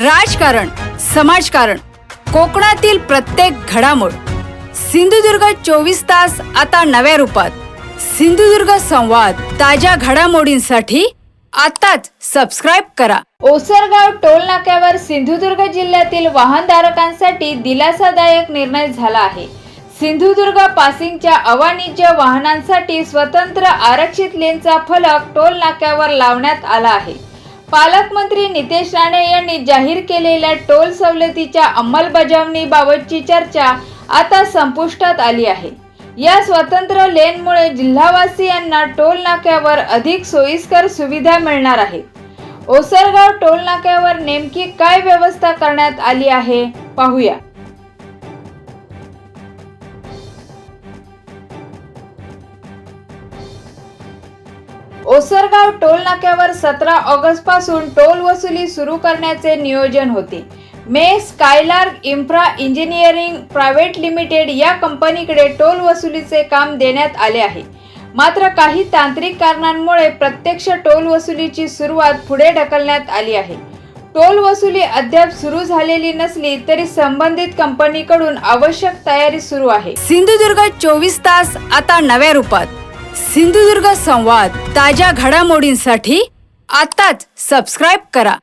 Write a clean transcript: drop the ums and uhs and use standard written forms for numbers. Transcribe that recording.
राजकारण, समाजकारण, कोकणातील प्रत्येक घडामोड. सिंधुदुर्ग 24 तास आता नव्या रूपात. सिंधुदुर्ग संवाद, ताज्या घडामोडींसाठी आताच सबस्क्राइब करा. ओसरगाव टोल नाक्यावर सिंधुदुर्ग जिल्ह्यातील वाहनधारकांसाठी दिलासादायक निर्णय झाला आहे. सिंधुदुर्ग पासिंगच्या अवाणिज्य वाहनांसाठी स्वतंत्र आरक्षित लेनचा फलक टोल नाक्यावर लावण्यात आला आहे. पालकमंत्री नितेश राणे यांनी जाहीर केलेल्या टोल सवलतीच्या अंमलबजावणीबाबतची चर्चा आता संपुष्टात आली आहे. या स्वतंत्र लेनमुळे जिल्हावासियांना टोल नाक्यावर अधिक सोयीस्कर सुविधा मिळणार आहेत. ओसरगाव टोल नाक्यावर नेमकी काय व्यवस्था करण्यात आली आहे पाहूया. ओसरगाव टोल नाक्यावर 17 ऑगस्ट पासून टोल वसुली सुरू करण्याचे नियोजन होते. Skylark infra engineering private limited या कंपनीकडे टोल वसुलीचे काम देण्यात आले आहे. मात्र काही तांत्रिक कारणांमुळे प्रत्यक्ष टोल वसुलीची सुरुवात पुढे ढकलण्यात आली आहे. टोल वसुली अद्याप सुरू झालेली नसली तरी संबंधित कंपनीकडून आवश्यक तयारी सुरू आहे. सिंधुदुर्ग 24 तास आता नव्या रूपात. सिंधुदुर्ग संवाद, ताज्या घडामोडींसाठी आताच सबस्क्राइब करा.